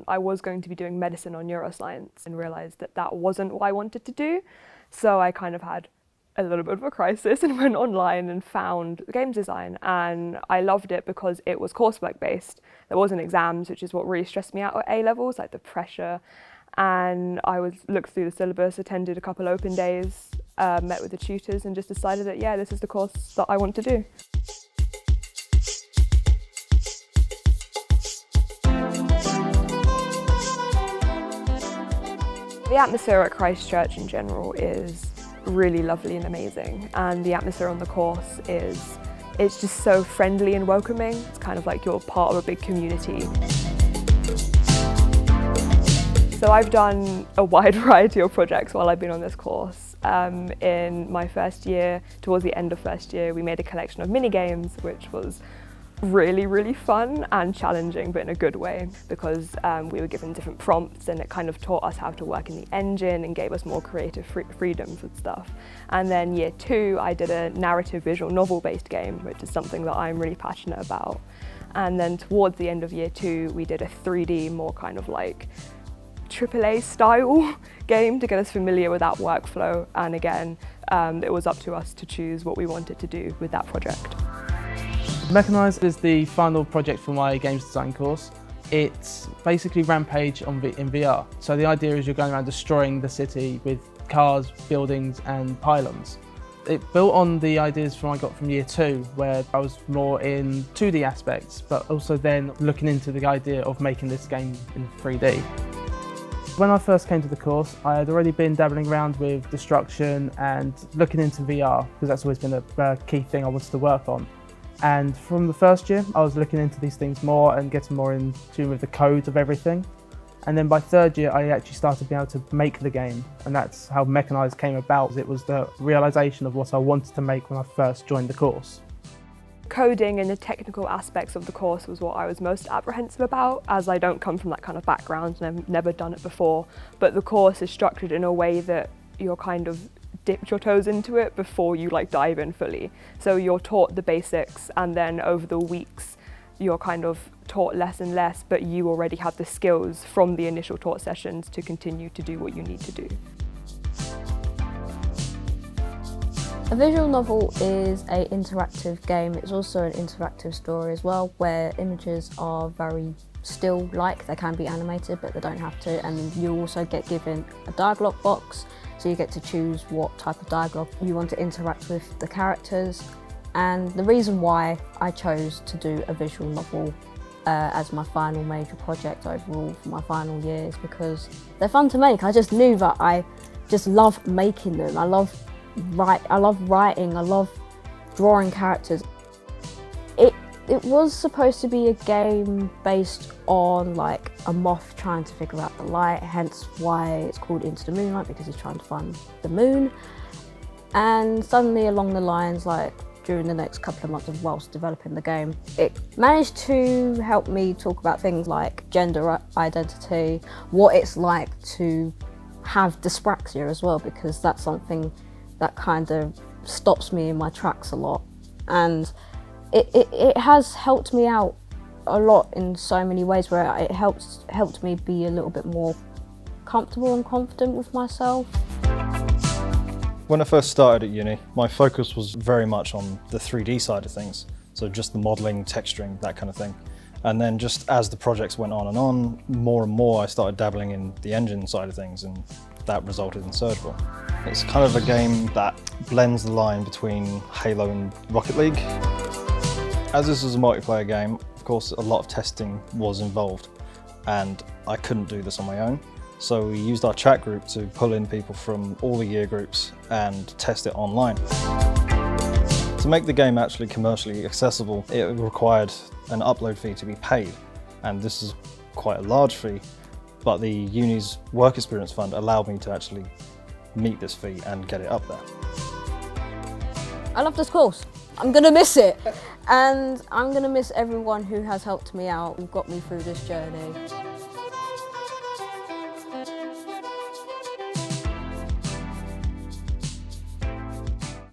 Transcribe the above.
I was going to be doing medicine or neuroscience and realised that that wasn't what I wanted to do. So I kind of had a little bit of a crisis and went online and found games design, and I loved it because it was coursework based. There wasn't exams, which is what really stressed me out at A levels, like the pressure. And I looked through the syllabus, attended a couple open days, met with the tutors, and just decided that, yeah, this is the course that I want to do. The atmosphere at Christ Church in general is really lovely and amazing, and the atmosphere on the course it's just so friendly and welcoming. It's kind of like you're part of a big community. So I've done a wide variety of projects while I've been on this course. In my first year, towards the end of first year, we made a collection of mini games, which was really fun and challenging, but in a good way, because we were given different prompts and it kind of taught us how to work in the engine and gave us more creative freedoms and stuff. And then year 2, I did a narrative visual novel based game, which is something that I'm really passionate about. And then towards the end of year 2, we did a 3D, more kind of like AAA style game to get us familiar with that workflow. And again, it was up to us to choose what we wanted to do with that project. Mechanise is the final project for my games design course. It's basically Rampage in VR. So the idea is you're going around destroying the city with cars, buildings and pylons. It built on the ideas I got from year 2, where I was more in 2D aspects, but also then looking into the idea of making this game in 3D. When I first came to the course, I had already been dabbling around with destruction and looking into VR, because that's always been a key thing I wanted to work on. And from the first year, I was looking into these things more and getting more in tune with the code of everything. And then by third year, I actually started being able to make the game. And that's how Mechanise came about. It was the realisation of what I wanted to make when I first joined the course. Coding and the technical aspects of the course was what I was most apprehensive about, as I don't come from that kind of background and I've never done it before. But the course is structured in a way that you're kind of dipped your toes into it before you dive in fully. So you're taught the basics, and then over the weeks you're kind of taught less and less, but you already have the skills from the initial taught sessions to continue to do what you need to do. A visual novel is an interactive game. It's also an interactive story as well, where images are very still-like. They can be animated, but they don't have to. And you also get given a dialogue box, so you get to choose what type of dialogue you want to interact with the characters. And the reason why I chose to do a visual novel as my final major project overall for my final year is because they're fun to make. I just knew that I just love making them. I love writing, I love drawing characters. It was supposed to be a game based on a moth trying to figure out the light, hence why it's called Into the Moonlight, because he's trying to find the moon. And suddenly along the lines, during the next couple of months of whilst developing the game, it managed to help me talk about things like gender identity, what it's like to have dyspraxia as well, because that's something that kind of stops me in my tracks a lot. And it has helped me out a lot in so many ways, where it helped me be a little bit more comfortable and confident with myself. When I first started at uni, my focus was very much on the 3D side of things. So just the modelling, texturing, that kind of thing. And then just as the projects went on and on, more and more I started dabbling in the engine side of things, and that resulted in Surgical. It's kind of a game that blends the line between Halo and Rocket League. As this was a multiplayer game, of course a lot of testing was involved, and I couldn't do this on my own. So we used our chat group to pull in people from all the year groups and test it online. To make the game actually commercially accessible, it required an upload fee to be paid, and this is quite a large fee, but the uni's work experience fund allowed me to actually meet this fee and get it up there. I love this course. I'm gonna miss it, and I'm gonna miss everyone who has helped me out and got me through this journey.